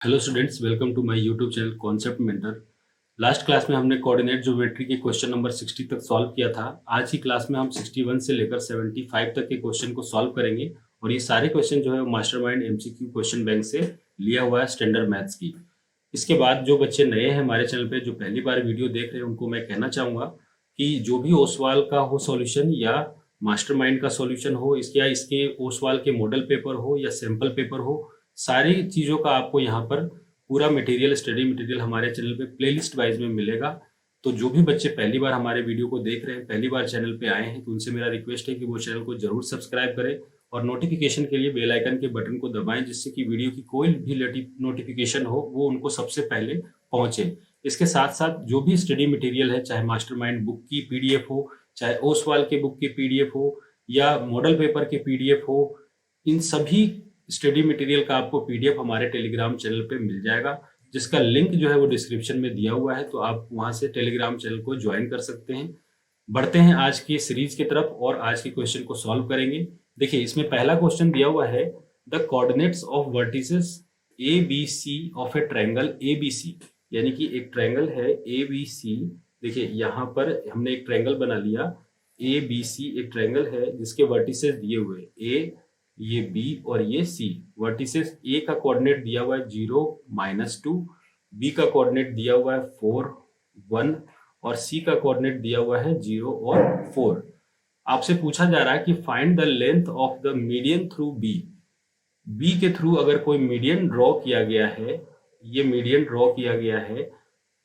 Hello students, welcome to my YouTube channel concept mentor. Last class में हमने coordinate geometry के question number 60 तक solve किया था। आज की क्लास में हम 61 से लेकर 75 तक के क्वेश्चन को सॉल्व करेंगे और ये सारे क्वेश्चन जो है मास्टरमाइंड एमसीक्यू क्वेश्चन बैंक से लिया हुआ है स्टैंडर्ड मैथ्स की। इसके बाद जो बच्चे नए हैं हमारे चैनल पे, जो पहली बार वीडियो देख रहे हैं, उनको मैं कहना चाहूँगा कि जो भी ओसवाल का हो सॉल्यूशन या मास्टरमाइंड का सॉल्यूशन हो, इसके ओसवाल के मॉडल पेपर हो या सैंपल पेपर हो, सारी चीज़ों का आपको यहाँ पर पूरा मटेरियल, स्टडी मटेरियल हमारे चैनल पे प्लेलिस्ट वाइज में मिलेगा। तो जो भी बच्चे पहली बार हमारे वीडियो को देख रहे हैं, पहली बार चैनल पे आए हैं, तो उनसे मेरा रिक्वेस्ट है कि वो चैनल को जरूर सब्सक्राइब करें और नोटिफिकेशन के लिए बेल आइकन के बटन को दबाएं, जिससे कि वीडियो की कोई भी नोटिफिकेशन हो वो उनको सबसे पहले पहुंचे। इसके साथ साथ जो भी स्टडी मटेरियल है, चाहे मास्टरमाइंड बुक की पीडीएफ हो, चाहे ओसवाल के बुक की पीडीएफ हो या मॉडल पेपर के पीडीएफ हो, इन सभी स्टडी मटेरियल का आपको पीडीएफ हमारे टेलीग्राम चैनल पे मिल जाएगा, जिसका लिंक जो है वो डिस्क्रिप्शन में दिया हुआ है। तो आप वहां से टेलीग्राम चैनल को ज्वाइन कर सकते हैं। बढ़ते हैं आज की सीरीज की तरफ और आज के क्वेश्चन को सॉल्व करेंगे। देखिए, इसमें पहला क्वेश्चन दिया हुआ है, the coordinates of vertices A B C of a triangle A B C. यानी कि एक ट्रायंगल है ए बी सी। देखिए, यहाँ पर हमने एक ट्रायंगल बना लिया ए बी सी। एक ट्रायंगल है जिसके वर्टिसेस दिए हुए ए, ये बी और ये सी। वर्टिसेस ए का कोऑर्डिनेट दिया हुआ है 0, -2, बी का कोऑर्डिनेट दिया हुआ है 4, 1 और सी का कोऑर्डिनेट दिया हुआ है 0 और 4। आपसे पूछा जा रहा है कि find the length of the median through B. B के थ्रू अगर कोई मीडियन ड्रॉ किया गया है, ये मीडियन ड्रॉ किया गया है,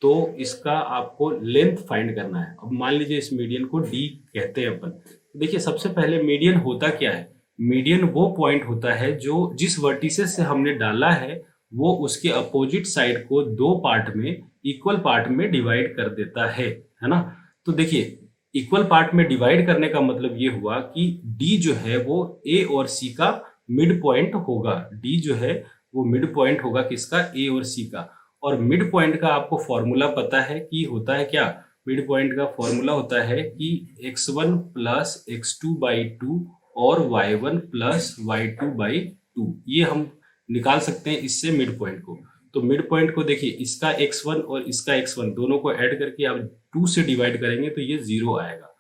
तो इसका आपको लेंथ फाइंड करना है। अब मान लीजिए इस मीडियन को डी कहते हैं अपन। देखिए, सबसे पहले मीडियन होता क्या है? मीडियन वो पॉइंट होता है जो जिस वर्टिसेस से हमने डाला है वो उसके अपोजिट साइड को दो पार्ट में, इक्वल पार्ट में डिवाइड कर देता है ना। तो देखिए, इक्वल पार्ट में डिवाइड करने का मतलब ये हुआ कि डी जो है वो ए और सी का मिड पॉइंट होगा। डी जो है वो मिड पॉइंट होगा किसका? ए और सी का। और मिड पॉइंट का आपको फॉर्मूला पता है कि होता है क्या? मिड पॉइंट का फॉर्मूला होता है कि x1 प्लस x2/2 और y1 प्लस y2/2। ये हम निकाल सकते हैं इससे मिड पॉइंट को। तो मिड पॉइंट को देखिए, इसका x1 और इसका x1 दोनों को ऐड करके आप 2 से डिवाइड करेंगे तो ये 0 आएगा।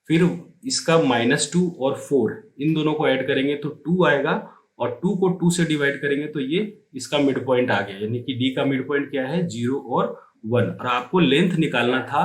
फिर इसका -2 और 4, इन दोनों को ऐड करेंगे तो 2 आएगा और 2 को 2 से डिवाइड करेंगे तो ये इसका मिड पॉइंट आ गया। यानी कि डी का मिड पॉइंट क्या है? 0 और 1। और आपको लेंथ निकालना था,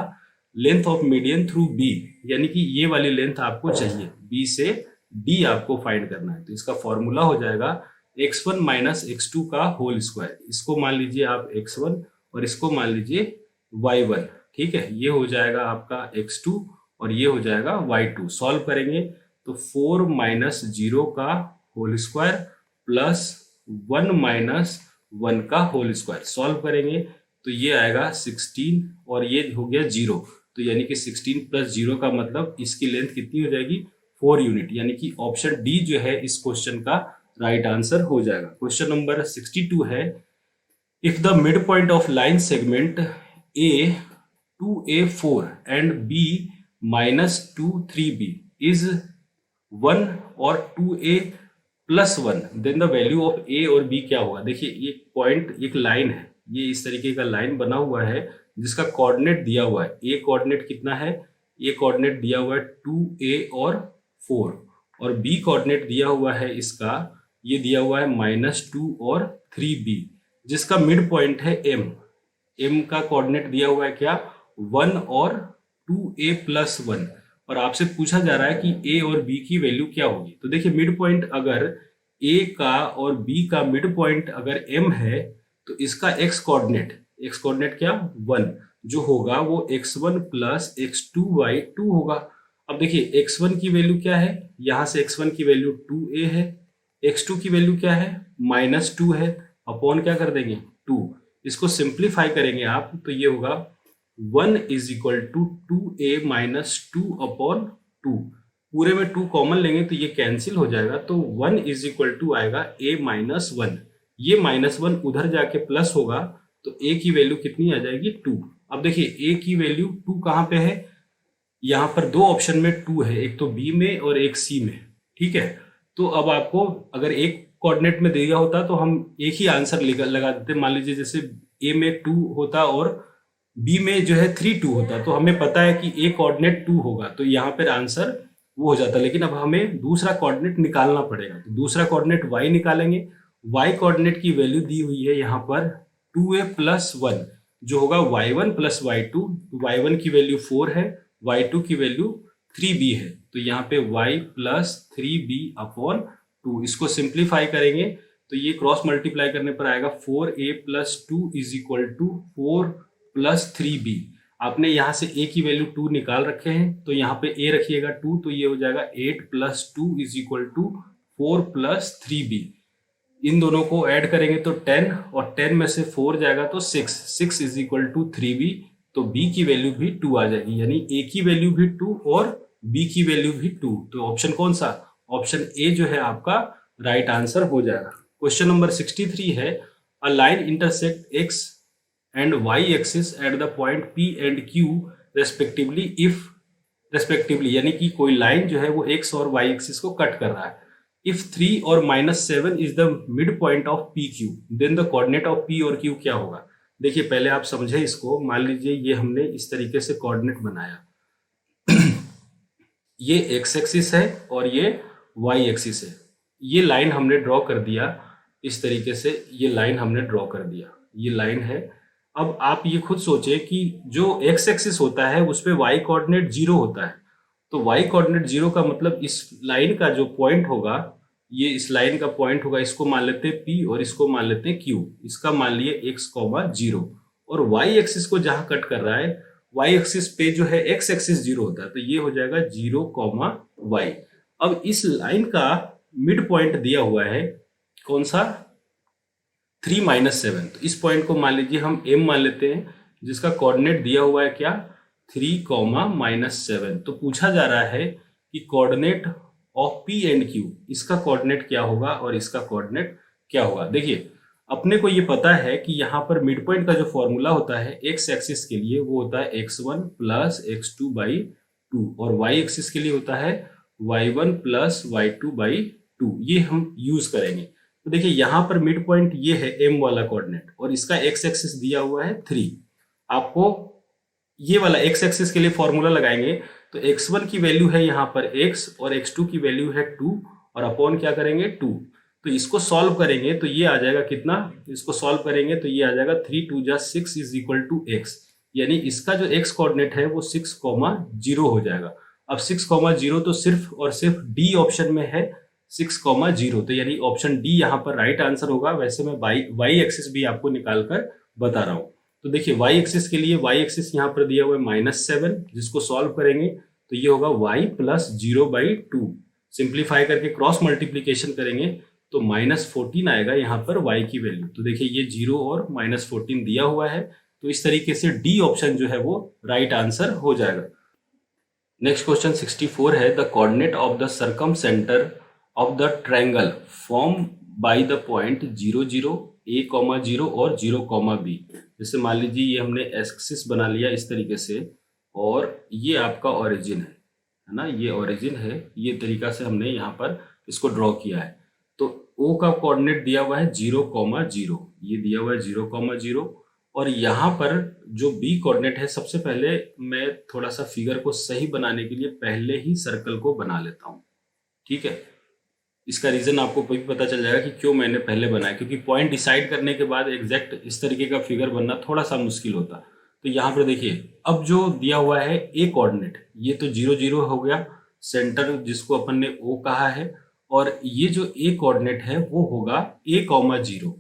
length of median through B, यानी कि ये वाली लेंथ आपको चाहिए। बी से डी आपको फाइंड करना है। तो इसका फॉर्मूला हो जाएगा x1 माइनस x2 का होल स्क्वायर। इसको मान लीजिए आप x1 और इसको मान लीजिए y1। ठीक है, ये हो जाएगा आपका x2 और ये हो जाएगा y2। सॉल्व करेंगे तो 4 माइनस 0 का होल स्क्वायर प्लस 1 माइनस 1 का होल स्क्वायर। सॉल्व करेंगे तो ये आएगा 16 और ये हो गया 0। तो यानी कि 16 प्लस 0 का मतलब इसकी लेंथ कितनी हो जाएगी? 4 यूनिट। यानी कि ऑप्शन डी जो है इस क्वेश्चन का राइट आंसर हो जाएगा। क्वेश्चन नंबर 62 है, if the mid point of line segment A 2a4 and B -2 3b is 1 और 2a plus 1, then the value of A और बी क्या होगा? देखिए, एक पॉइंट, एक लाइन है, ये इस तरीके का लाइन बना हुआ है जिसका कोऑर्डिनेट दिया हुआ है। ए कोऑर्डिनेट कितना है? ए कोऑर्डिनेट दिया हुआ है 2a और 4 और बी कोऑर्डिनेट दिया हुआ है इसका, ये दिया हुआ है -2 और 3b, जिसका मिड पॉइंट है m। m का कोऑर्डिनेट दिया हुआ है क्या? 1 और 2a प्लस 1। और आपसे पूछा जा रहा है कि a और b की वैल्यू क्या होगी। तो देखिए, मिड पॉइंट अगर a का और b का मिड पॉइंट अगर m है तो इसका x कोऑर्डिनेट क्या? 1, जो होगा वो x1 प्लस x2/2 होगा। अब देखिए, x1 की वैल्यू क्या है? यहां से x1 की वैल्यू 2a है, x2 की वैल्यू क्या है? -2 है, अपॉन क्या कर देंगे? 2। इसको सिंप्लीफाई करेंगे आप तो ये होगा 1 is equal to 2a minus 2 upon 2। पूरे में 2 कॉमन लेंगे तो ये कैंसिल हो जाएगा, तो 1 इज इक्वल टू आएगा a माइनस 1। ये -1 उधर जाके प्लस होगा तो a की वैल्यू कितनी आ जाएगी? 2। अब देखिए, a की वैल्यू 2 कहाँ पे है? यहाँ पर दो ऑप्शन में 2 है, एक तो बी में और एक सी में। ठीक है, तो अब आपको अगर एक कोऑर्डिनेट में दिया होता तो हम एक ही आंसर लगा देते। मान लीजिए जैसे ए में 2 होता और बी में जो है 3 2 होता, तो हमें पता है कि ए कोऑर्डिनेट 2 होगा, तो यहाँ पर आंसर वो हो जाता। लेकिन अब हमें दूसरा कोऑर्डिनेट निकालना पड़ेगा, तो दूसरा कोऑर्डिनेट y निकालेंगे। y कोऑर्डिनेट की वैल्यू दी हुई है यहाँ पर 2a + 1, जो होगा y1 + y2। y1 की वैल्यू 4 है, y2 की वैल्यू 3b है, तो यहाँ पे y + 3b/2। इसको सिंप्लीफाई करेंगे तो ये क्रॉस मल्टीप्लाई करने पर आएगा 4a + 2 = 4 + 3b। आपने यहाँ से a की वैल्यू 2 निकाल रखे हैं, तो यहाँ पे a रखिएगा 2, तो ये हो जाएगा 8 + 2 = 4 + 3b। इन दोनों को ऐड करेंगे तो 10, और 10 में से 4 जाएगा तो 6 = 3b, तो b की वैल्यू भी 2 आ जाएगी, यानी a की वैल्यू भी 2 और b की वैल्यू भी 2। तो ऑप्शन कौन सा? ऑप्शन ए जो है आपका राइट आंसर हो जाएगा। क्वेश्चन नंबर 63 है, a line intersect x and y axis at the point P and Q respectively respectively, यानी कि कोई लाइन जो है वो x और y एक्सिस को कट कर रहा है। इफ 3 और -7 is the mid point of P Q, then the coordinate of P और क्यू क्या होगा? देखिए पहले आप समझे इसको। मान लीजिए ये हमने इस तरीके से कोऑर्डिनेट बनाया ये x एक्सिस है और ये y एक्सिस है। ये लाइन हमने ड्रॉ कर दिया इस तरीके से, ये लाइन हमने ड्रॉ कर दिया, ये लाइन है। अब आप ये खुद सोचें कि जो x एक्सिस होता है उस पे y कोऑर्डिनेट 0 होता है, तो y कोऑर्डिनेट 0 का मतलब इस लाइन का जो पॉइंट होगा, ये इस लाइन का पॉइंट होगा, इसको मान लेते हैं P और इसको मान लेते हैं Q। इसका मान लिए x, 0, और y एक्सिस को जहां कट कर रहा है, y एक्सिस पे जो है x एक्सिस 0 होता है, तो ये हो जाएगा 0, y। अब इस लाइन का मिड पॉइंट दिया हुआ है कौन सा? 3 - 7। तो इस पॉइंट को मान लीजिए हम m मान लेते हैं, जिसका कोऑर्डिनेट दिया हुआ है क्या? 3, -7। तो पूछा जा रहा है कि coordinate of P and Q, इसका कोऑर्डिनेट क्या होगा और इसका कोऑर्डिनेट क्या होगा? देखिए अपने को ये पता है कि यहाँ पर मिड पॉइंट का जो फॉर्मूला होता है x एक्सिस के लिए वो होता है x1 + x2/2, और y एक्सिस के लिए होता है y1 + y2/2। ये हम यूज करेंगे। तो देखिए यहाँ पर मिड पॉइंट ये है m वाला कोऑर्डिनेट, और इसका x एक्सिस दिया हुआ है 3। आपको ये वाला x एक्सिस के लिए फॉर्मूला लगाएंगे तो x1 की वैल्यू है यहाँ पर x, और x2 की वैल्यू है 2, और अपॉन क्या करेंगे 2। तो इसको सॉल्व करेंगे तो ये आ जाएगा कितना? इसको सॉल्व करेंगे तो ये आ जाएगा 3 2 जा 6 = x, यानी इसका जो x कोऑर्डिनेट है वो 6, 0 हो जाएगा। अब 6, 0 तो सिर्फ और सिर्फ डी ऑप्शन में है 6, 0, तो यानी ऑप्शन डी यहाँ पर राइट आंसर होगा। वैसे मैं y एक्सिस भी आपको निकाल कर बता रहा हूँ। तो देखिए y एक्सिस के लिए y एक्सिस यहाँ पर दिया हुआ है -7, जिसको सॉल्व करेंगे तो ये होगा y + 0/2। सिंप्लीफाई करके क्रॉस मल्टीप्लीकेशन करेंगे तो -14 आएगा यहाँ पर y की वैल्यू। तो देखिए ये 0 और -14 दिया हुआ है, तो इस तरीके से डी ऑप्शन जो है वो राइट आंसर हो जाएगा। नेक्स्ट क्वेश्चन 64 है, the coordinate of the circum centre of the triangle form by the point 0, 0, a, 0 और 0, b। जैसे मान लीजिए ये हमने एक्सिस बना लिया इस तरीके से, और ये आपका ओरिजिन है ना, ये ओरिजिन है। ये तरीका से हमने यहाँ पर इसको ड्रॉ किया है। तो O का कोऑर्डिनेट दिया हुआ है 0, 0, ये दिया हुआ है 0, 0, और यहाँ पर जो B कोऑर्डिनेट है, सबसे पहले मैं थोड़ा सा फिगर को सही बनाने के लिए पहले ही सर्कल को बना लेता हूँ, ठीक है। इसका रीजन आपको भी पता चल जाएगा कि क्यों मैंने पहले बनाया, क्योंकि पॉइंट डिसाइड करने के बाद एग्जैक्ट इस तरीके का फिगर बनना थोड़ा सा मुश्किल होता। तो यहाँ पर देखिए अब जो दिया हुआ है A कोऑर्डिनेट, ये तो 0, 0 हो गया सेंटर, जिसको अपन ने O कहा है, और ये जो A कोऑर्डिनेट है वो होगा a, 0।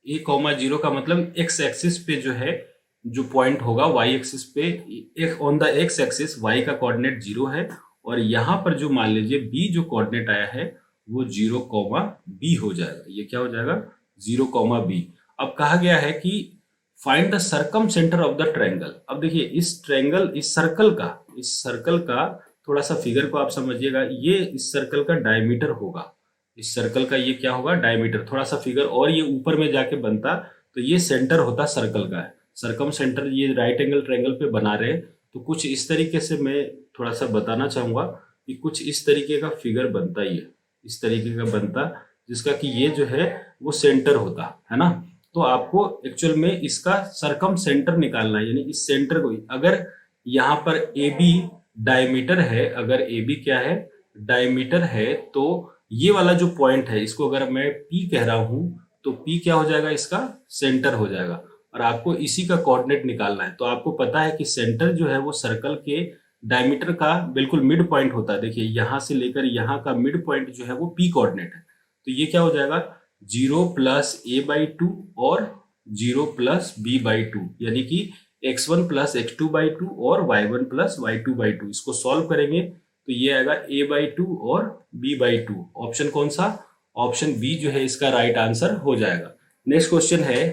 a, 0 का मतलब x एक्सिस पे जो है जो पॉइंट होगा y एक्सिस पे, on the x axis y का कोऑर्डिनेट 0 है, और यहाँ पर जो मान लीजिए B जो कोऑर्डिनेट आया है वो 0, b हो जाएगा। ये क्या हो जाएगा? 0, b। अब कहा गया है कि find the circum centre of the triangle. अब देखिए इस ट्रायंगल, इस सर्कल का थोड़ा सा फिगर को आप समझिएगा, ये इस सर्कल का डायमीटर होगा, इस सर्कल का ये क्या होगा? डायमीटर। थोड़ा सा फिगर और ये ऊपर में जाके बनता तो ये सेंटर होता सर्कल का है, सर्कम सेंटर ये राइट एंगल ट्रायंगल पे बना रहे। तो कुछ इस तरीके से मैं थोड़ा सा बताना चाहूंगा कि कुछ इस तरीके का फिगर बनता ही है, इस तरीके का बनता जिसका कि ये जो है वो सेंटर होता है ना। तो आपको एक्चुअल में इसका सरकम सेंटर निकालना है, यानी इस सेंटर को, अगर यहाँ पर ए बी डायमीटर है, अगर ए बी क्या है, डायमीटर है, तो ये वाला जो पॉइंट है इसको अगर मैं P कह रहा हूं तो P क्या हो जाएगा, इसका सेंटर हो जाएगा। और आपको इसी का कोऑर्डिनेट निकालना है। तो आपको पता है कि सेंटर जो है वो सर्कल के डायमीटर का बिल्कुल मिड पॉइंट होता है। देखिए यहां से लेकर यहाँ का मिड पॉइंट जो है वो P कोऑर्डिनेट है। तो ये क्या हो जाएगा, 0 प्लस a/2 और 0 प्लस b/2, यानी कि x1 प्लस x2/2 और y1 प्लस y2/2। इसको सॉल्व करेंगे तो ये आएगा a/2 और b/2। ऑप्शन कौन सा, ऑप्शन बी जो है इसका राइट आंसर हो जाएगा। नेक्स्ट क्वेश्चन है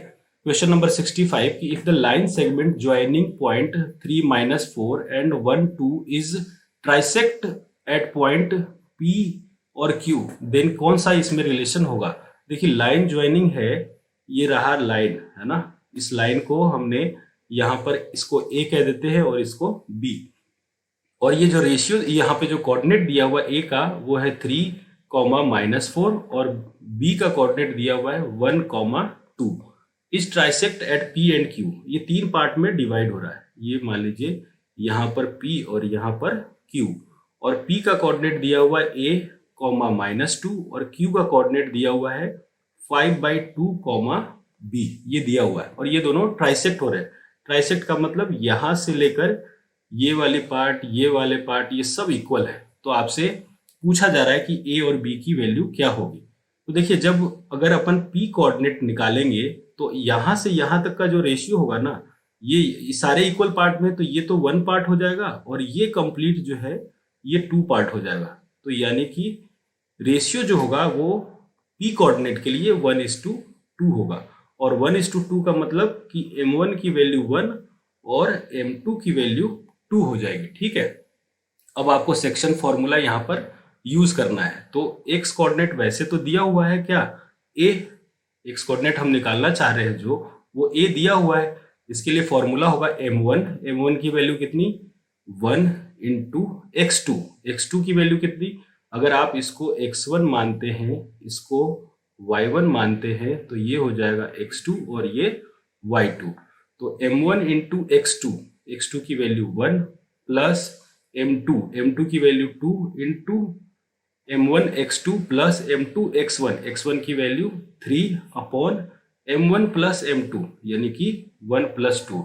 क्वेश्चन नंबर 65 कि if the line segment joining point 3-4 and 1-2 is trisect at point P और Q, देन कौन सा इसमें रिलेशन होगा। देखिए लाइन ज्वाइनिंग है, ये रहा लाइन है ना, इस लाइन को हमने यहाँ पर इसको A कह देते हैं और इसको B, और ये जो रेशियो यहाँ पे जो कोऑर्डिनेट दिया हुआ A का वो है 3, और B का कोऑर्डिनेट दिया हुआ है 1, 2। इस trisect at P and Q, ये 3 पार्ट में डिवाइड हो रहा है। ये मान लीजिए यहाँ पर P और यहाँ पर Q, और P का कोऑर्डिनेट दिया हुआ है A, -2, और Q का कोऑर्डिनेट दिया हुआ है 5/2, B, ये दिया हुआ है, और ये दोनों ट्राइसेक्ट हो रहे हैं। ट्राइसेक्ट का मतलब यहाँ से लेकर ये वाले पार्ट, ये वाले पार्ट, ये सब इक्वल है। तो आपसे पूछा जा रहा है कि A और B की वैल्यू क्या होगी। तो देखिए जब अगर अपन P कोऑर्डिनेट निकालेंगे तो यहाँ से यहाँ तक का जो रेशियो होगा ना, ये सारे इक्वल पार्ट में, तो ये तो 1 पार्ट हो जाएगा, और ये कंप्लीट जो है ये 2 पार्ट हो जाएगा। तो यानी कि रेशियो जो होगा वो P कोऑर्डिनेट के लिए 1:2 होगा, और 1:2 का मतलब कि M1 की वैल्यू 1 और M2 की वैल्यू 2 हो जाएगी। ठीक है, अब आपको सेक्शन फॉर्मूला यहाँ पर यूज करना है। तो एक्स कोऑर्डिनेट वैसे तो दिया हुआ है, क्या A, एक्स कोऑर्डिनेट हम निकालना चाह रहे हैं जो, वो A दिया हुआ है। इसके लिए फॉर्मूला होगा M1 की वैल्यू कितनी, 1 इंटू x2, x2 की वैल्यू कितनी, अगर आप इसको x1 मानते हैं, इसको y1 मानते हैं, तो ये हो जाएगा x2 और ये y2। तो M1 इंटू x2 की वैल्यू 1 प्लस M2 की value 2 into M1 x2 plus M2 x1 की value 3 upon M1 plus M2, यानी कि 1 प्लस 2।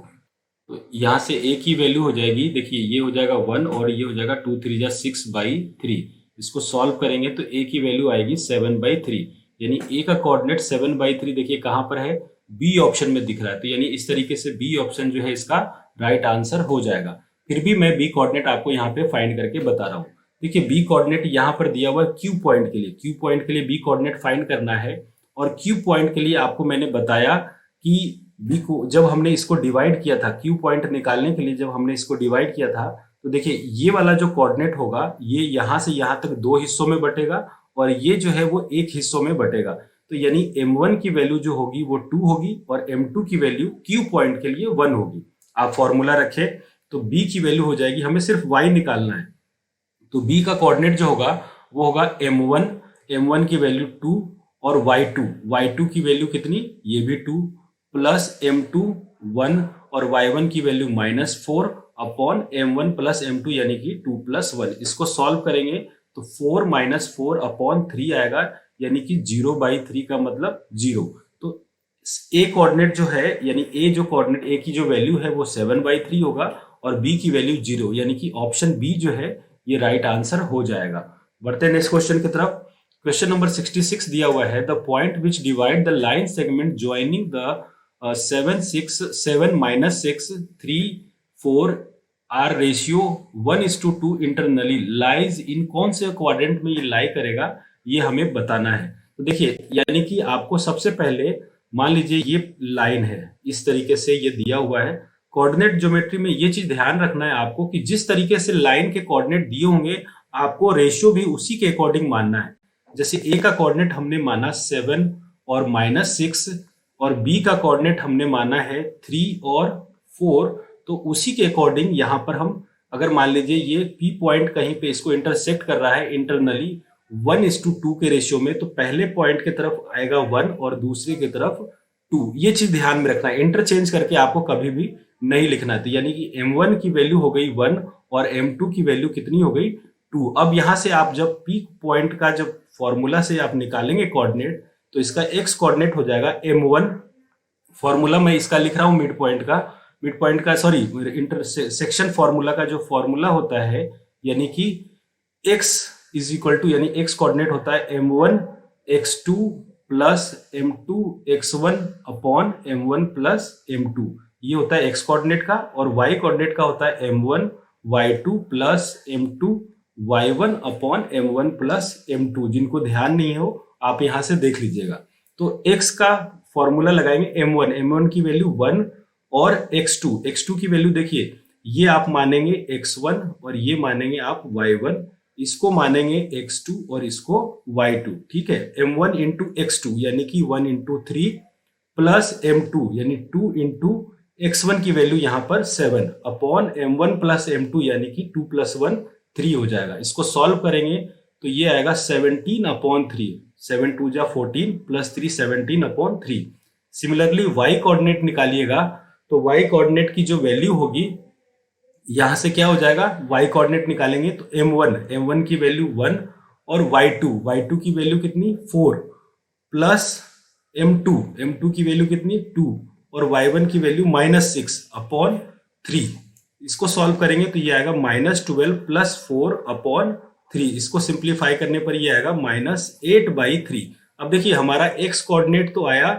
तो यहाँ से A की वैल्यू हो जाएगी, देखिए ये हो जाएगा 1 और ये हो जाएगा 2 3 जा 6/3। इसको सॉल्व करेंगे तो A की वैल्यू आएगी 7/3, यानी A का कोऑर्डिनेट 7/3 देखिए कहाँ पर है, B ऑप्शन में दिख रहा है। तो यानी इस तरीके से B ऑप्शन जो है इसका राइट आंसर हो जाएगा। फिर भी मैं B कोऑर्डिनेट आपको यहाँ पे फाइंड करके बता रहा हूँ। देखिए B कोऑर्डिनेट यहाँ पर दिया हुआ है Q पॉइंट के लिए, Q पॉइंट के लिए B कोऑर्डिनेट फाइंड करना है। और Q पॉइंट के लिए आपको मैंने बताया कि B को जब हमने इसको डिवाइड किया था, Q पॉइंट निकालने के लिए जब हमने इसको डिवाइड किया था, तो देखिए ये वाला जो कोऑर्डिनेट होगा ये यहाँ से यहाँ तक 2 हिस्सों में बटेगा, और ये जो है वो 1 हिस्सों में बटेगा। तो यानी M1 की वैल्यू जो होगी वो 2 होगी, और M2 की वैल्यू Q पॉइंट के लिए 1 होगी। आप फॉर्मूला रखें तो B की वैल्यू हो जाएगी, हमें सिर्फ Y निकालना है। तो B का कोऑर्डिनेट जो होगा वो होगा M1 की वैल्यू 2 और Y2 की वैल्यू कितनी, ये भी 2 प्लस M2 1 और Y1 की value -4 upon M1 plus M2 यानी कि 2 + 1। इसको सॉल्व करेंगे तो 4 - 4 अपॉन 3 आएगा, यानी कि 0/3 का मतलब 0। तो A कोऑर्डिनेट जो है, यानी A जो कोऑर्डिनेट A की जो वैल्यू है वो 7/3 होगा, और B की वैल्यू 0, यानी कि ऑप्शन B जो है ये राइट आंसर हो जाएगा। बढ़ते हैं नेक्स्ट क्वेश्चन की तरफ। क्वेश्चन नंबर 66 दिया हुआ है, the point which divide the line segment joining the 7 -6 3 4 are ratio 1:2 internally lies in, कौन से क्वाड्रेंट में ये लाई करेगा ये हमें बताना है। तो देखिए यानी कि आपको सबसे पहले मान लीजिए ये लाइन है, इस तरीके से ये दिया हुआ है। कोऑर्डिनेट ज्योमेट्री में ये चीज ध्यान रखना है आपको कि जिस तरीके से लाइन के कोऑर्डिनेट दिए होंगे आपको रेशियो भी उसी के अकॉर्डिंग मानना है। जैसे A का कोऑर्डिनेट हमने माना 7 और -6, और B का कोऑर्डिनेट हमने माना है 3 और 4, तो उसी के अकॉर्डिंग यहाँ पर हम अगर मान लीजिए ये P पॉइंट कहीं पे इसको इंटरसेक्ट कर रहा है इंटरनली, 1:2 के रेशियो में, तो पहले पॉइंट की तरफ आएगा 1 और दूसरे की तरफ 2। ये चीज ध्यान में रखना है, इंटरचेंज करके आपको कभी भी नहीं लिखना था। यानी कि m1 की वैल्यू हो गई 1 और m2 की वैल्यू कितनी हो गई 2। अब यहां से आप जब पीक पॉइंट का जब फॉर्मूला से आप निकालेंगे कोऑर्डिनेट, तो इसका x कोऑर्डिनेट हो जाएगा m1। फॉर्मूला मैं इसका लिख रहा हूं मिड पॉइंट का सॉरी इंटरसेक्शन फॉर्मूला का जो फॉर्मूला होता है, यानी कि x इज इक्वल टू, यानी x कोऑर्डिनेट होता है m1 x2 plus m2 x1 upon m1 plus m2। ये होता है x कोऑर्डिनेट का। और y कोऑर्डिनेट का होता है m1 y2 plus m2 y1 upon m1 plus m2। जिनको ध्यान नहीं हो आप यहां से देख लीजिएगा। तो x का फॉर्मूला लगाएंगे m1 की वैल्यू 1 और x2 की वैल्यू देखिए, ये आप मानेंगे x1 और ये मानेंगे आप y1, इसको मानेंगे x2 और इसको y2। ठीक है, m1 इंटू x2 यानी कि 1 इंटू 3 प्लस m2 यानी 2 इंटू x1 की वैल्यू यहां पर 7 अपॉन m1 प्लस m2 यानी कि 2 प्लस 1 3 हो जाएगा। इसको सॉल्व करेंगे तो ये आएगा 17 अपॉन 3, 7 2 जा 14 plus 3 17 upon 3। Similarly y coordinate निकालिएगा तो y कोऑर्डिनेट की जो वैल्यू होगी यहां से क्या हो जाएगा, y कोऑर्डिनेट निकालेंगे तो m1 की वैल्यू 1 और y2 की वैल्यू कितनी 4 प्लस m2 की वैल्यू कितनी 2 और y1 की वैल्यू -6 अपॉन 3। इसको सॉल्व करेंगे तो ये आएगा -12 प्लस 4 अपॉन 3। इसको सिंप्लीफाई करने पर ये आएगा -8/3। अब देखिए हमारा x कोऑर्डिनेट तो आया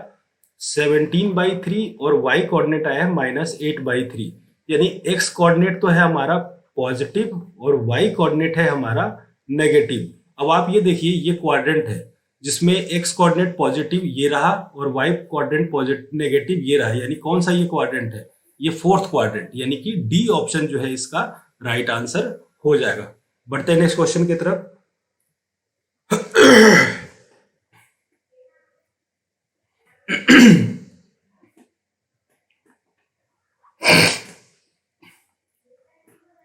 17/3 और y कोऑर्डिनेट आया है -8/3। यानी x कोऑर्डिनेट तो है हमारा पॉजिटिव और y कोऑर्डिनेट है हमारा नेगेटिव। अब आप ये देखिए, ये क्वाड्रेंट है जिसमें x कोऑर्डिनेट पॉजिटिव ये रहा और y कोऑर्डिनेट पॉजिटिव नेगेटिव ये रहा। यानी कौन सा ये क्वाड्रेंट है, ये फोर्थ क्वाड्रेंट, यानी कि डी ऑप्शन जो है इसका राइट आंसर हो जाएगा। बढ़ते हैं नेक्स्ट क्वेश्चन की तरफ।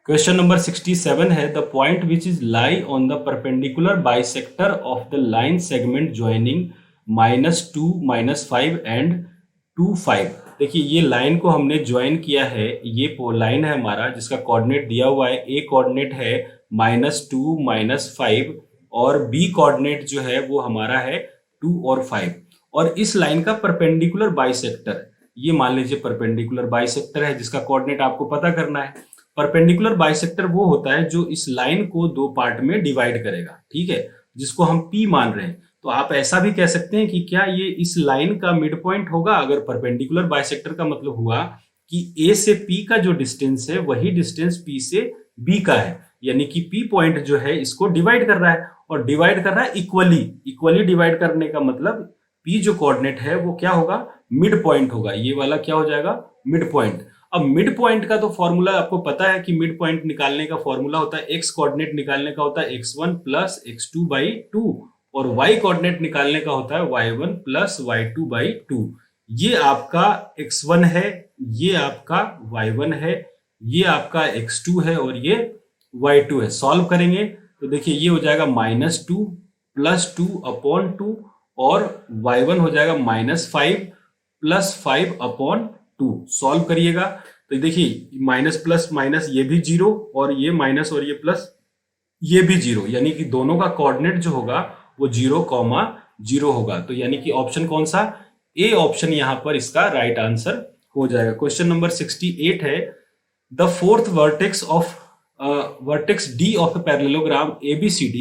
क्वेश्चन नंबर 67 है, the point which is lie on the perpendicular bisector of the line segment joining -2 -5 and 2 5। देखिए ये लाइन को हमने ज्वाइन किया है, ये लाइन है हमारा जिसका कोऑर्डिनेट दिया हुआ है, ए कोऑर्डिनेट है -2 -5 और बी कोऑर्डिनेट जो है वो हमारा है 2 और 5। और इस लाइन का परपेंडिकुलर बाइसेक्टर, ये मान लीजिए परपेंडिकुलर बाइसेक्टर है जिसका कोऑर्डिनेट आपको पता करना है। परपेंडिकुलर बाइसेक्टर वो होता है जो इस लाइन को दो पार्ट में डिवाइड करेगा, ठीक है, जिसको हम P मान रहे हैं। तो आप ऐसा भी कह सकते हैं कि क्या ये इस लाइन का मिड पॉइंट होगा। अगर परपेंडिकुलर बाइसेक्टर का मतलब हुआ कि A से P का जो डिस्टेंस है वही डिस्टेंस P से B का है, यानी कि P पॉइंट जो है इसको डिवाइड कर रहा है और डिवाइड कर रहा है इक्वली डिवाइड करने का मतलब P जो कोऑर्डिनेट है वो क्या होगा, मिड पॉइंट होगा। ये वाला क्या हो जाएगा, मिड पॉइंट। अब मिड पॉइंट का तो फॉर्मूला आपको पता है कि मिड पॉइंट निकालने का फॉर्मूला होता है, x कोऑर्डिनेट निकालने का होता है x1 प्लस x2/2 और y कोऑर्डिनेट निकालने का होता है y1 प्लस y2/2। ये आपका x1 है, ये आपका y1 है, ये आपका x2 है और ये y2 है। सॉल्व करेंगे तो देखिए ये हो जाएगा -2 प्लस 2 अपॉन 2 और y1 हो जाएगा -5 प्लस 5 अपॉन 2। सॉल्व करिएगा तो देखिए माइनस प्लस माइनस ये भी 0 और ये माइनस और ये प्लस ये भी 0, यानी कि दोनों का कोऑर्डिनेट जो होगा वो 0,0 होगा। तो यानी कि ऑप्शन कौन सा, ए ऑप्शन यहां पर इसका राइट आंसर हो जाएगा। क्वेश्चन नंबर 68 है, the fourth vertex D of a parallelogram ABCD।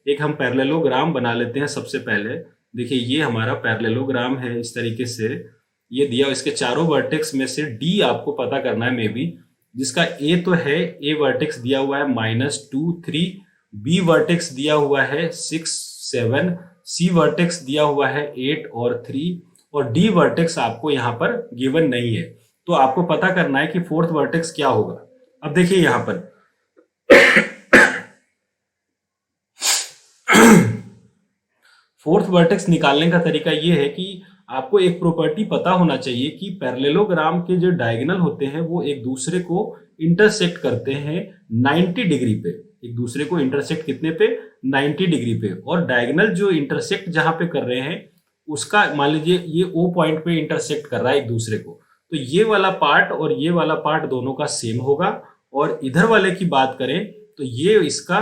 एक हम पैरेललोग्राम बना लेते हैं सबसे पहले। देखिए ये हमारा पैरेललोग्राम है, इस तरीके से ये दिया, इसके चारों वर्टेक्स में से डी आपको पता करना है मे बी, जिसका ए तो है, ए वर्टेक्स दिया हुआ है -2 3, बी वर्टेक्स दिया हुआ है 6 7, सी वर्टेक्स दिया हुआ है 8 और 3 और डी वर्टेक्स आपको यहाँ पर गिवन नहीं है। तो आपको पता करना है कि फोर्थ वर्टेक्स क्या होगा। अब देखिए यहाँ पर फोर्थ वर्टेक्स निकालने का तरीका ये है कि आपको एक प्रॉपर्टी पता होना चाहिए कि पैरेललोग्राम के जो डायगोनल होते हैं वो एक दूसरे को इंटरसेक्ट करते हैं 90 डिग्री पे। एक दूसरे को इंटरसेक्ट कितने पे, 90 डिग्री पे। और डायगोनल जो इंटरसेक्ट जहां पे कर रहे हैं उसका मान लीजिए ये ओ पॉइंट पे इंटरसेक्ट कर रहा है एक दूसरे को, तो ये वाला पार्ट और ये वाला पार्ट दोनों का सेम होगा। और इधर वाले की बात करें तो ये इसका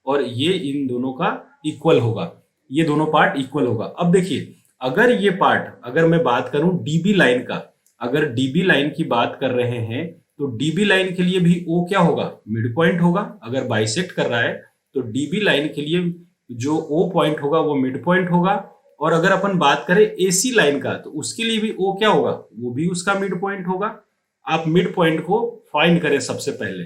और ये इन दोनों का इक्वल होगा, ये दोनों पार्ट इक्वल होगा। अब देखिए अगर ये पार्ट, अगर मैं बात करूं डीबी लाइन का, अगर डीबी लाइन की बात कर रहे हैं तो डीबी लाइन के लिए भी ओ क्या होगा, मिड पॉइंट होगा। अगर बाइसेक्ट कर रहा है तो डीबी लाइन के लिए जो ओ पॉइंट होगा वो मिड पॉइंट होगा। और अगर अपन बात करें एसी लाइन का तो उसके लिए भी ओ क्या होगा, वो भी उसका मिड पॉइंट होगा। आप मिड पॉइंट को फाइंड करें सबसे पहले,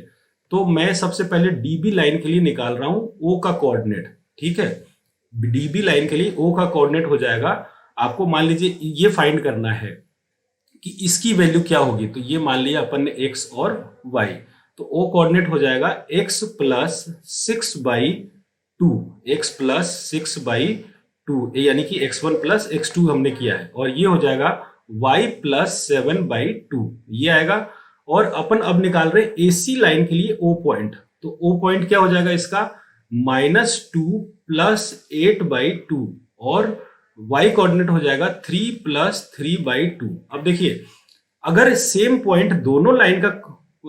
तो मैं सबसे पहले डीबी लाइन के लिए निकाल रहा हूं ओ का कोऑर्डिनेट, ठीक है। डीबी लाइन के लिए ओ का कोऑर्डिनेट हो जाएगा, आपको मान लीजिए ये फाइंड करना है कि इसकी वैल्यू क्या होगी। तो ये मान लिया अपन ने एक्स और वाई, तो ओ कोऑर्डिनेट हो जाएगा एक्स प्लस 6/2, एक्स प्लस 6/2, यानी कि x1 प्लस x2 हमने किया है। और ये हो जाएगा y प्लस 7/2, ये आएगा। और अपन अब निकाल रहे हैं एसी लाइन के लिए ओ पॉइंट, तो ओ पॉइंट क्या हो जाएगा इसका, -2 प्लस 8/2, और y कोऑर्डिनेट हो जाएगा 3 प्लस 3/2। अब देखिए अगर सेम पॉइंट दोनों लाइन का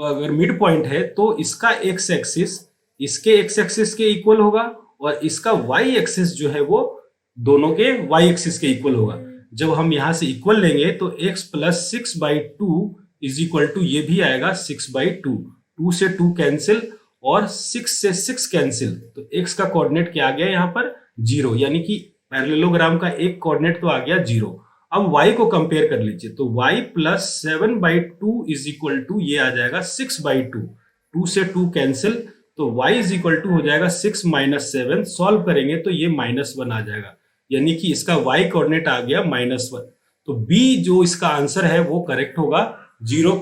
अगर मिड पॉइंट है तो इसका एक्स एक्सिस इसके एक्स एक्सिस के इक्वल होगा और इसका वाई एक्सिस जो है वो दोनों के वाई एक्सिस के इक्वल होगा। जब हम यहां से इक्वल लेंगे तो x plus 6/2 is equal to ये भी आएगा 6/2, 2 से 2 कैंसिल और 6 से 6 कैंसिल, तो x का कोऑर्डिनेट क्या आ गया यहाँ पर 0, यानी कि पैरेललोग्राम का एक कोऑर्डिनेट तो आ गया 0। अब y को कंपेयर कर लीजिए तो y plus 7/2 is equal to ये आ जाएगा 6/2, 2 से 2 कैंसिल, तो y इज इक्वल टू हो जाएगा 6 माइनस 7, सॉल्व करेंगे तो ये -1 आ जाएगा, यानी कि इसका y कोऑर्डिनेट आ गया -1। तो b जो इसका आंसर है वो करेक्ट होगा 0,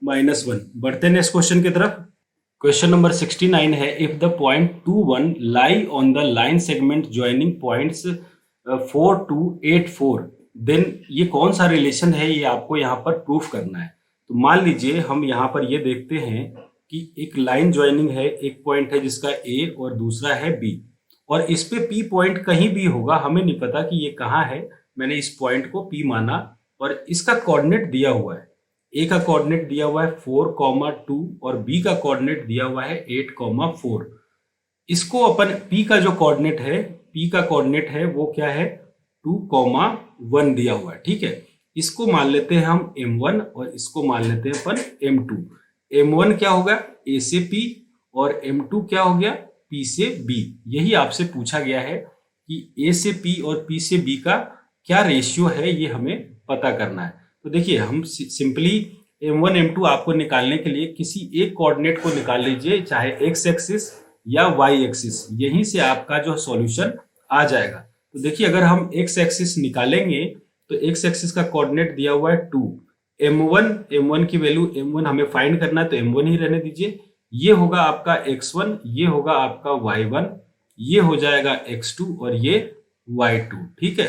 -1। बढ़ते नेक्स्ट क्वेश्चन की तरफ। क्वेश्चन नंबर 69 है, if the point 2, 1 lie on the line segment joining points 4 to 8, 4, then ये कौन सा रिलेशन है ये आपको यहाँ पर प्रूफ करना है। तो मान लीजिए हम यहाँ पर ये देखते हैं कि एक लाइन ज्वाइनिंग है, एक पॉइंट है जिसका A और दूसरा है B, और इस पे P पॉइंट कहीं भी होगा, हमें नहीं पता कि ये कहाँ है। मैंने इस पॉइंट को P माना और इसका कोऑर्डिनेट दिया हुआ है, A का कोऑर्डिनेट दिया हुआ है 4,2 और B का कोऑर्डिनेट दिया हुआ है 8,4। इसको अपन P का जो कोऑर्डिनेट है, P का कोऑर्डिनेट है वो क्या है 2,1 दिया हुआ है, ठीक है। इसको मान लेते हैं हम M1 और इसको मान लेते हैं अपन M2। M1 क्या होगा A से P और M2 क्या हो गया P से B। यही आपसे पूछा गया है कि A से P और P से B का क्या रेशियो है, ये हमें पता करना है। तो देखिए हम सिंपली M1 M2 आपको निकालने के लिए किसी एक कोऑर्डिनेट को निकाल लीजिए, चाहे x एक्सिस या y एक्सिस, यहीं से आपका जो सॉल्यूशन आ जाएगा। तो देखिए अगर हम x एक्सिस निकालेंगे तो x एक्सिस का कोऑर्डिनेट दिया हुआ है 2, M1 की वैल्यू M1 हमें फाइंड करना है तो M1 ही रहने दीजिए। ये होगा आपका x1, ये होगा आपका y1, ये हो जाएगा x2 और ये y2, ठीक है।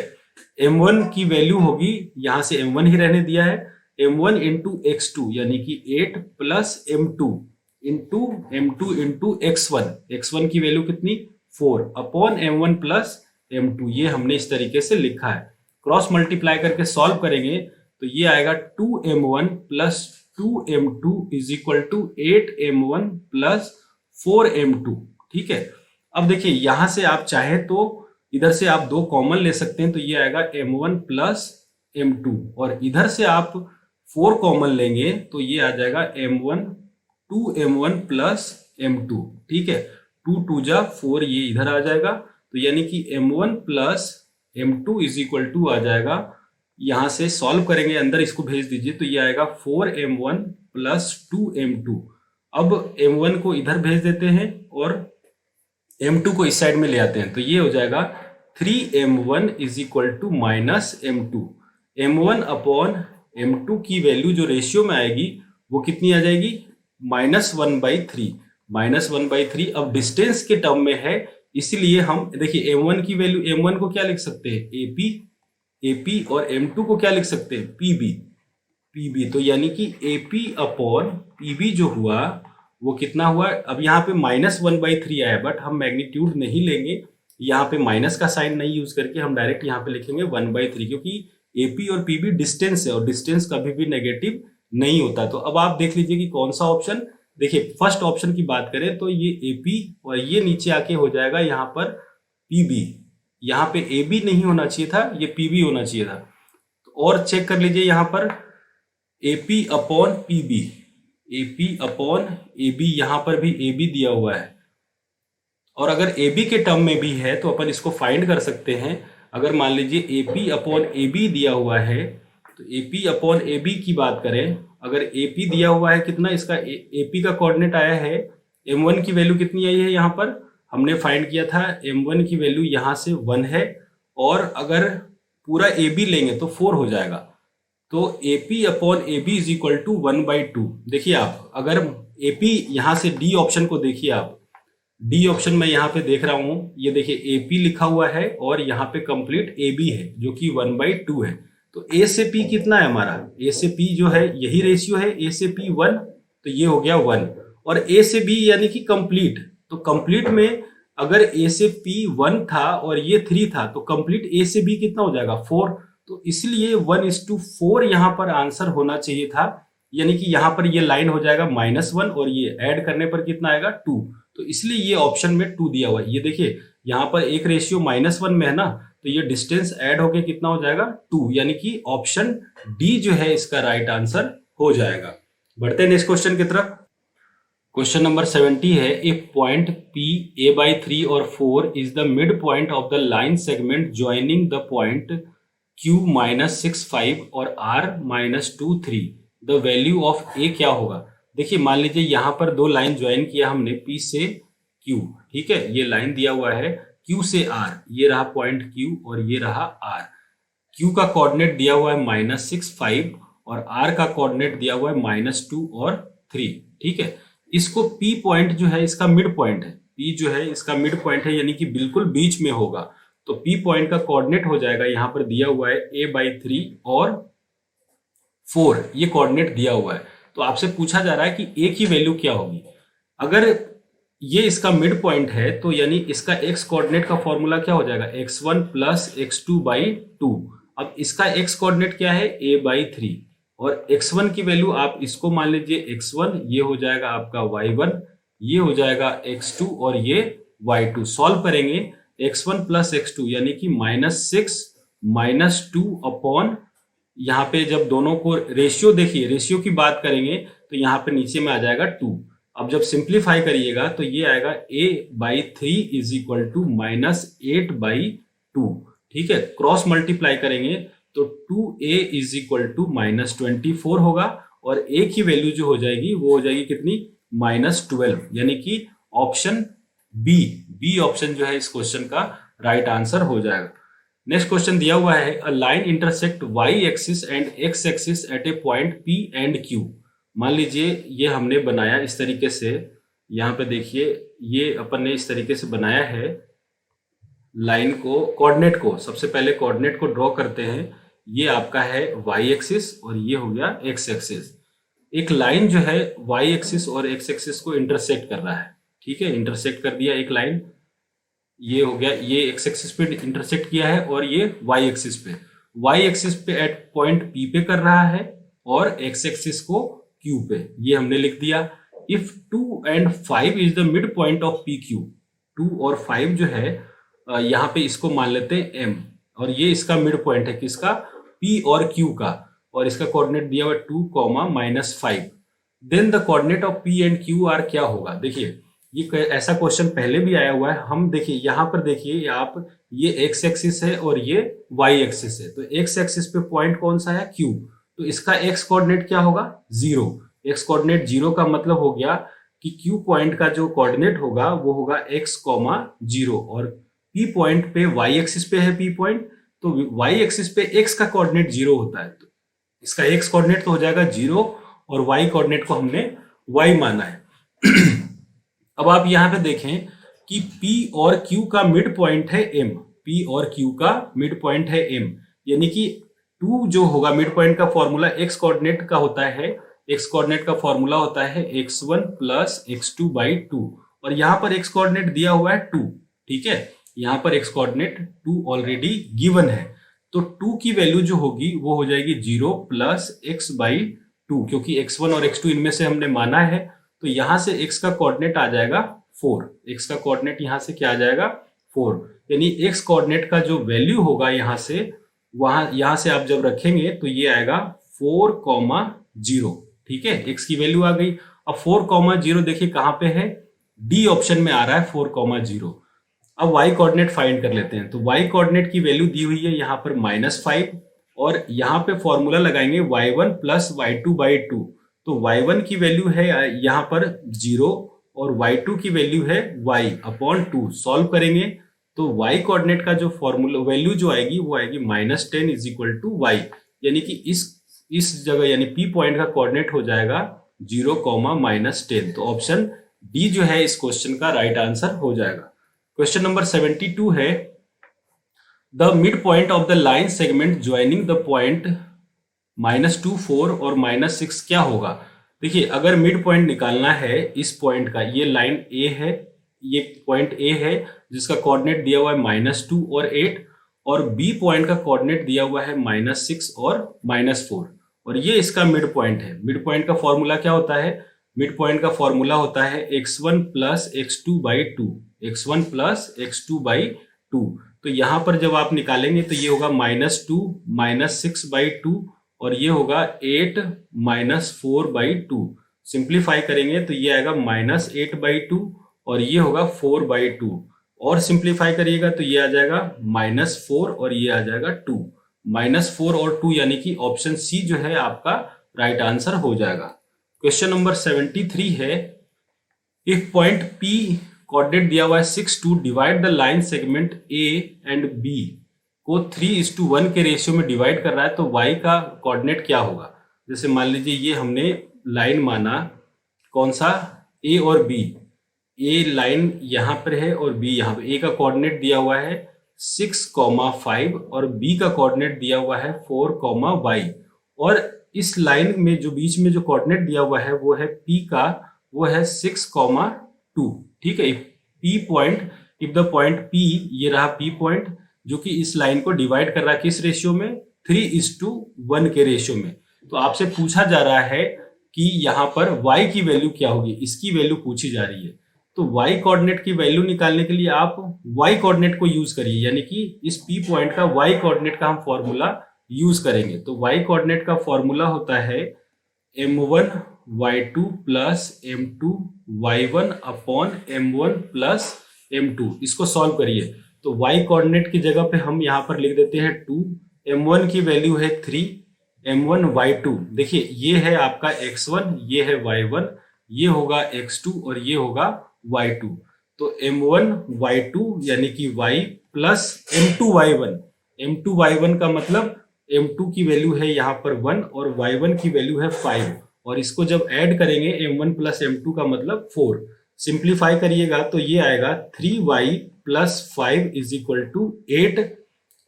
M1 की वैल्यू होगी, यहां से M1 ही रहने दिया है, M1 इंटू x2 यानी कि 8 plus M2 into x1, x1 की वैल्यू कितनी 4 अपॉन M1 प्लस M2, ये हमने इस तरीके से लिखा है। क्रॉस मल्टीप्लाई करके सॉल्व करेंगे तो ये आएगा 2M1 plus 2M2 is equal to 8M1 plus 4M2, ठीक है। अब देखिए यहां से आप चाहे तो इधर से आप 2 कॉमन ले सकते हैं, तो ये आएगा M1 प्लस M2, और इधर से आप 4 कॉमन लेंगे तो ये आ जाएगा M1 2M1 प्लस M2, ठीक है। 2 2 जा 4, ये इधर आ जाएगा, तो यानी कि M1 plus M2 is equal to आ जाएगा, यहां से सॉल्व करेंगे अंदर इसको भेज दीजिए तो ये आएगा 4M1 प्लस 2M2। अब M1 को इधर भेज देते हैं और M2 को इस साइड में ले आते हैं, तो ये हो जाएगा 3M1 is equal to minus M2। M1 upon M2 की वैल्यू जो रेशियो में आएगी वो कितनी आ जाएगी -1/3, -1/3। अब डिस्टेंस के टर्म में है, इसलिए हम देखिए M1 की वैल्यू, M1 को क्या लिख सकते हैं AP और M2 को क्या लिख सकते हैं PB, तो यानी कि AP अपॉन PB जो हुआ वो कितना हुआ। अब यहाँ पे -1/3 आया, बट हम मैग्नीट्यूड नहीं लेंगे, यहाँ पे माइनस का साइन नहीं यूज करके हम डायरेक्ट यहाँ पे लिखेंगे 1/3, क्योंकि एपी और पीबी डिस्टेंस है और डिस्टेंस कभी भी नेगेटिव नहीं होता। तो अब आप देख लीजिए कि कौन सा ऑप्शन, देखिए फर्स्ट ऑप्शन की बात करें तो ये एपी और ये नीचे आके हो जाएगा यहाँ पर पीबी। यहाँ पे एबी नहीं होना चाहिए था, ये पीबी होना चाहिए था। और चेक कर लीजिए यहाँ पर AP upon PB, AP upon AB, यहाँ पर भी एबी दिया हुआ है। और अगर AB के टर्म में भी है तो अपन इसको फाइंड कर सकते हैं। अगर मान लीजिए AP अपॉन AB दिया हुआ है तो AP अपॉन AB की बात करें, अगर AP दिया हुआ है कितना, इसका AP का कोऑर्डिनेट आया है, M1 की वैल्यू कितनी आई है, यहाँ पर हमने फाइंड किया था M1 की वैल्यू यहाँ से 1 है, और अगर पूरा AB लेंगे तो 4 हो जाएगा। तो AP upon AB is equal to 1/2। देखिए आप अगर AP यहाँ से D ऑप्शन को देखिए, आप डी ऑप्शन में यहाँ पे देख रहा हूं, ये देखिए एपी लिखा हुआ है और यहाँ पे कंप्लीट एबी है जो कि 1/2 है। तो ए से पी कितना है हमारा, ए से पी जो है यही रेशियो है, ए से पी 1, तो ये हो गया 1। और ए से बी यानी कि कंप्लीट, तो कंप्लीट में अगर ए से पी 1 था और ये 3 था तो कंप्लीट ए से बी कितना हो जाएगा 4। तो इसलिए 1:4 यहाँ पर आंसर होना चाहिए था, यानी कि यहाँ पर ये लाइन हो जाएगा -1 और ये ऐड करने पर कितना आएगा 2। तो इसलिए ये ऑप्शन में 2 दिया हुआ है। ये देखिए यहाँ पर एक रेशियो -1 में है ना, तो ये डिस्टेंस ऐड होके कितना हो जाएगा 2, यानी कि ऑप्शन डी जो है इसका राइट आंसर हो जाएगा। बढ़ते हैं नेक्स्ट क्वेश्चन की तरफ। क्वेश्चन नंबर 70 है, इफ पॉइंट P a/3 और 4 is the mid point of the line segment joining the point Q -6 5 और R -2 3, the value of A क्या होगा। देखिए मान लीजिए यहाँ पर दो लाइन ज्वाइन किया हमने P से Q, ठीक है, ये लाइन दिया हुआ है Q से R, ये रहा पॉइंट Q और ये रहा R। Q का कोऑर्डिनेट दिया हुआ है -6 5 और R का कोऑर्डिनेट दिया हुआ है -2 और 3, ठीक है। इसको P पॉइंट जो है इसका मिड पॉइंट है, P जो है इसका मिड पॉइंट है, यानी कि बिल्कुल बीच में होगा। तो P पॉइंट का कोऑर्डिनेट हो जाएगा, यहाँ पर दिया हुआ है a/3 और 4, ये कोऑर्डिनेट दिया हुआ है। तो आपसे पूछा जा रहा है कि A की वैल्यू क्या होगी। अगर ये इसका मिड पॉइंट है तो यानी इसका x कोऑर्डिनेट का फॉर्मूला क्या हो जाएगा, x1 + x2/2। अब इसका x कोऑर्डिनेट क्या है a/3 और x1 की वैल्यू आप इसको मान लीजिए x1, ये हो जाएगा आपका y1, ये हो जाएगा x2 और ये y2। सॉल्व करेंगे x1 + x2 यानी कि -6 - 2 अपॉन, यहाँ पे जब दोनों को रेशियो देखिए, रेशियो की बात करेंगे तो यहाँ पे नीचे में आ जाएगा 2। अब जब सिंप्लीफाई करिएगा तो ये आएगा a/3 इज इक्वल टू -8/2, ठीक है। क्रॉस मल्टीप्लाई करेंगे तो 2a इज इक्वल टू -24 होगा और a की वैल्यू जो हो जाएगी वो हो जाएगी कितनी, -12, यानी कि ऑप्शन बी ऑप्शन जो है इस क्वेश्चन का राइट आंसर हो जाएगा। नेक्स्ट क्वेश्चन दिया हुआ है, a line intersect y axis and x axis at A point P and Q। मान लीजिए ये हमने बनाया इस तरीके से, यहाँ पे देखिए ये अपन ने इस तरीके से बनाया है लाइन को, कोऑर्डिनेट को, सबसे पहले कोऑर्डिनेट को ड्रॉ करते हैं। ये आपका है y एक्सिस और ये हो गया x एक्सिस। एक लाइन जो है y एक्सिस और x एक्सिस को इंटरसेक्ट कर रहा है, ठीक है, इंटरसेक्ट कर दिया एक लाइन, ये हो गया, ये x एक्सिस पे इंटरसेक्ट किया है और ये y एक्सिस पे, y एक्सिस पे एट पॉइंट P पे कर रहा है और x एक्सिस को Q पे, ये हमने लिख दिया। If 2 and 5 is the mid point of PQ, 2 और 5 जो है यहाँ पे इसको मान लेते हैं M और ये इसका मिड पॉइंट है किसका, P और Q का, और इसका कोऑर्डिनेट दिया हुआ 2, -5। Then the coordinate of P and Q are क्या होगा। देखिए ये ऐसा क्वेश्चन पहले भी आया हुआ है, हम देखिए यहाँ पर देखिए आप, ये x एक्सिस है और ये y एक्सिस है, तो x एक्सिस पे पॉइंट कौन सा है Q, तो इसका x कोऑर्डिनेट क्या होगा 0। x कोऑर्डिनेट 0 का मतलब हो गया कि Q पॉइंट का जो कोऑर्डिनेट होगा वो होगा x, 0 और P पॉइंट पे y एक्सिस पे है P पॉइंट, तो y एक्सिस पे x का कोऑर्डिनेट 0 होता है, तो इसका x कोऑर्डिनेट तो हो जाएगा 0 और y कोऑर्डिनेट को हमने y माना है। अब आप यहाँ पे देखें कि P और Q का मिड पॉइंट है M, P और Q का मिड पॉइंट है M, यानी कि 2 जो होगा मिड पॉइंट का फॉर्मूला x कोऑर्डिनेट का होता है एक्स कोऑर्डिनेट का फॉर्मूला होता है x1 प्लस x2 बाई 2, और यहाँ पर एक्स कोऑर्डिनेट दिया हुआ है 2, ठीक है। यहाँ पर एक्स कोऑर्डिनेट 2 ऑलरेडी गिवन है, तो 2 की वैल्यू जो होगी वो हो जाएगी 0 प्लस x बाई 2, क्योंकि x1 और x2 इनमें से हमने माना है, तो यहां से x का कोऑर्डिनेट आ जाएगा 4। x का कोऑर्डिनेट यहां से क्या आ जाएगा 4, यानी x कोऑर्डिनेट का जो वैल्यू होगा यहां से यहां से आप जब रखेंगे तो ये आएगा 4,0, ठीक है। x की वैल्यू आ गई। अब 4,0 देखिए कहां पे है, डी ऑप्शन में आ रहा है 4,0। अब y कोऑर्डिनेट फाइंड कर लेते हैं, तो y कोऑर्डिनेट की वैल्यू दी हुई है यहाँ पर -5, और यहाँ पे फॉर्मूला लगाएंगे y1 प्लस y2 बाई 2, तो y1 की वैल्यू है यहाँ पर 0 और y2 की वैल्यू है y अपॉन 2। सॉल्व करेंगे तो y कोऑर्डिनेट का जो फॉर्मूला वैल्यू जो आएगी वो आएगी -10 इज इक्वल टू y, यानी कि इस जगह यानी P पॉइंट का कोऑर्डिनेट हो जाएगा 0, -10। तो ऑप्शन डी जो है इस क्वेश्चन का राइट आंसर हो जाएगा। क्वेश्चन नंबर 72 है, the mid point of the line segment joining the point -2, 4 और -6 क्या होगा। देखिए अगर मिड पॉइंट निकालना है इस पॉइंट का, ये लाइन ए है, ये पॉइंट ए है जिसका कोऑर्डिनेट दिया हुआ है -2 और 8, और बी पॉइंट का कोऑर्डिनेट दिया हुआ है -6 और -4, और ये इसका मिड पॉइंट है। मिड पॉइंट का फॉर्मूला क्या होता है, मिड पॉइंट का फॉर्मूला होता है x1 plus x2 by 2, x1 plus x2 by 2। तो यहां पर जब आप निकालेंगे तो ये होगा -2 -6 बाई 2, और ये होगा 8 -4 बाई 2। सिंप्लीफाई करेंगे तो ये आएगा -8 बाई 2, और ये होगा 4 बाई 2, और सिंप्लीफाई करिएगा तो ये आ जाएगा -4 और ये आ जाएगा 2। -4 और 2 यानी कि ऑप्शन सी जो है आपका राइट आंसर हो जाएगा। क्वेश्चन नंबर 73 है, इफ पॉइंट P कोऑर्डिनेट दिया हुआ है 6 to divide the line segment A and B को 3:1 के रेशियो में डिवाइड कर रहा है, तो y का कोऑर्डिनेट क्या होगा। जैसे मान लीजिए ये हमने लाइन माना कौन सा, A और B, A लाइन यहाँ पर है और B यहाँ पे। A का कोऑर्डिनेट दिया हुआ है 6,5 और B का कोऑर्डिनेट दिया हुआ है 4,y, और इस लाइन में जो बीच में जो कोऑर्डिनेट दिया हुआ है वो है P का, वो है 6,2, ठीक है। P point, if the point P, ये रहा P पॉइंट जो कि इस लाइन को डिवाइड कर रहा है किस रेशियो में, 3:1 के रेशियो में। तो आपसे पूछा जा रहा है कि यहाँ पर y की वैल्यू क्या होगी, इसकी वैल्यू पूछी जा रही है। तो y कोऑर्डिनेट की वैल्यू निकालने के लिए आप y कोऑर्डिनेट को यूज करिए, यानी कि इस P पॉइंट का y कोऑर्डिनेट का हम फॉर्मूला यूज करेंगे। तो y कोऑर्डिनेट का फॉर्मूला होता है m1 y2 plus m2 y1 upon m1 plus m2। इसको सॉल्व करिए तो y कोऑर्डिनेट की जगह पे हम यहाँ पर लिख देते हैं 2, m1 की वैल्यू है 3, m1 y2, देखिए ये है आपका x1, ये है y1, ये होगा x2 और ये होगा y2। तो m1 y2 यानी कि y plus m2 y1, m2 y1 का मतलब m2 की वैल्यू है यहाँ पर 1 और y1 की वैल्यू है 5, और इसको जब ऐड करेंगे m1 प्लस m2 का मतलब 4। सिंप्लीफाई करिएगा तो ये आएगा 3y plus 5 is equal to 8,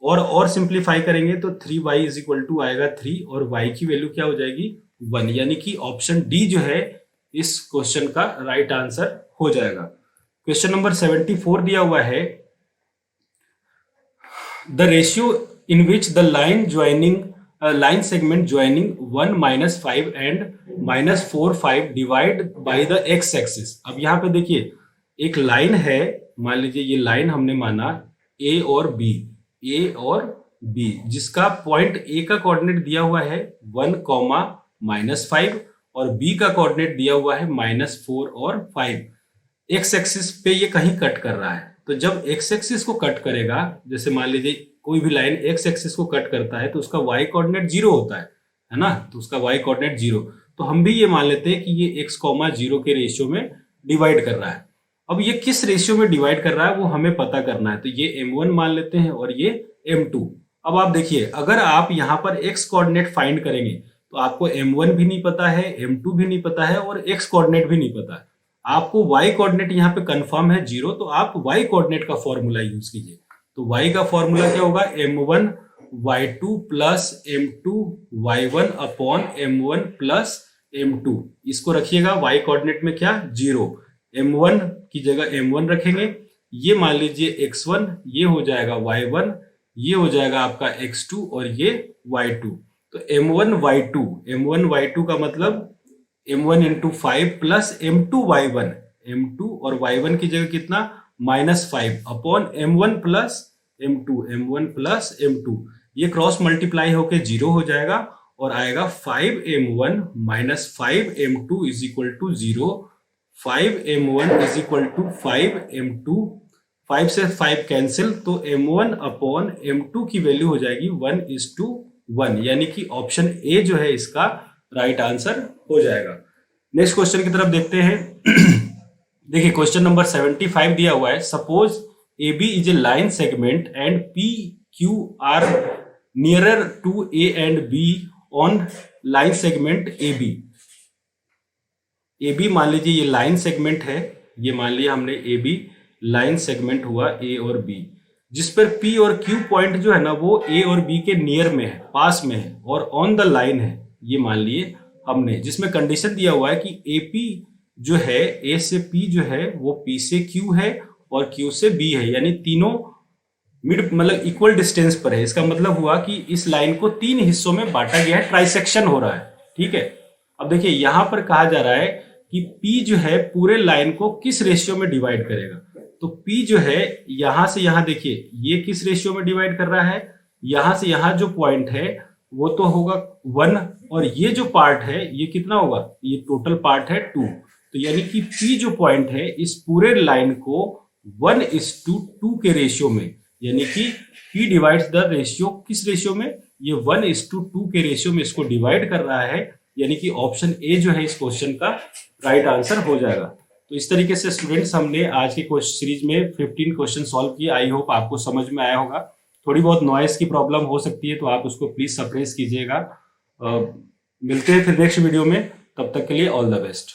और सिंप्लीफाई करेंगे तो 3y इज इक्वल टू आएगा 3 और y की वैल्यू क्या हो जाएगी 1, यानी कि ऑप्शन डी जो है इस क्वेश्चन का राइट आंसर हो जाएगा। क्वेश्चन नंबर 74 दिया हुआ है, the ratio in which the line segment joining 1 -5 and -4 5 divide by the x axis. अब यहाँ पे देखिए एक लाइन है, मान लीजिए ये लाइन हमने माना A और B, जिसका पॉइंट A का कोऑर्डिनेट दिया हुआ है 1, -5 और B का कोऑर्डिनेट दिया हुआ है -4 और 5। x एक्सिस पे ये कहीं कट कर रहा है, तो जब x एक्सिस को कट करेगा, जैसे मान लीजिए कोई भी लाइन x एक्सिस को कट करता है तो उसका y कोऑर्डिनेट 0 होता है ना, तो उसका y कोऑर्डिनेट 0। तो हम भी ये मान लेते हैं कि ये x, 0 के रेशियो में डिवाइड कर रहा है। अब ये किस रेशियो में डिवाइड कर रहा है वो हमें पता करना है, तो ये m1 मान लेते हैं और ये m2। अब आप देखिए अगर आप यहाँ पर x कोऑर्डिनेट फाइंड करेंगे तो आपको m1 भी नहीं पता है, m2 भी नहीं पता है और x कोऑर्डिनेट भी नहीं पता है। आपको y कोऑर्डिनेट यहाँ पे कंफर्म है 0, तो आप y कोऑर्डिनेट का फॉर्मूला यूज कीजिए। तो y का फॉर्मूला क्या होगा, m1 y2 plus m2 y1 upon m1 plus m2, इसको रखिएगा y कोऑर्डिनेट में क्या 0, m1 की जगह m1 रखेंगे, ये मान लीजिए x1, ये हो जाएगा y1, ये हो जाएगा आपका x2 और ये y2। तो m1 y2 का मतलब m1 into 5 plus m2 y1, m2 और y1 की जगह कितना -5 अपॉन m1 प्लस m2, ये क्रॉस मल्टीप्लाई होके 0 हो जाएगा और आएगा 5m1 minus 5m2 is equal to 0, 5m1 is equal to 5m2, 5 से 5 कैंसिल, तो m1 अपॉन m2 की वैल्यू हो जाएगी 1:1, यानी कि ऑप्शन ए जो है इसका राइट आंसर हो जाएगा। नेक्स्ट क्वेश्चन की तरफ देखते हैं। देखिए क्वेश्चन नंबर 75 दिया हुआ है, suppose AB is a line segment and PQ are nearer to A and B on line segment AB। AB मान लीजिए ये लाइन सेगमेंट है, ये मान लिया हमने AB लाइन सेगमेंट हुआ A और B, जिस पर P और Q पॉइंट जो है ना वो A और B के नियर में है, पास में है और ऑन द लाइन है, ये मान लिए हमने, जिसमें कंडीशन दिया हुआ है कि AP जो है A से P जो है वो P से Q है और Q से B है, यानी तीनों मिड मतलब इक्वल डिस्टेंस पर है। इसका मतलब हुआ कि इस लाइन को 3 हिस्सों में बांटा गया है, ट्राइसेक्शन हो रहा है, ठीक है। अब देखिए यहां पर कहा जा रहा है कि P जो है पूरे लाइन को किस रेशियो में डिवाइड करेगा, तो P जो है यहां से यहां देखिए ये किस रेशियो में डिवाइड कर रहा है, यहां से यहां जो पॉइंट है वो तो होगा 1 और ये जो पार्ट है ये कितना होगा, ये टोटल पार्ट है 2, तो यानी कि P जो पॉइंट है इस पूरे लाइन को 1:2 के रेशियो में, यानी कि P डिवाइड्स द रेशियो, किस रेशियो में, ये 1:2 के रेशियो में इसको डिवाइड कर रहा है, यानी कि ऑप्शन ए जो है इस क्वेश्चन का राइट आंसर हो जाएगा। तो इस तरीके से स्टूडेंट्स हमने आज की क्वेश्चन सीरीज में 15 क्वेश्चन सॉल्व किए। आई होप आपको समझ में आया होगा। थोड़ी बहुत नॉइस की प्रॉब्लम हो सकती है तो आप उसको प्लीज सप्रेस कीजिएगा। मिलते हैं फिर नेक्स्ट वीडियो में, तब तक के लिए ऑल द बेस्ट।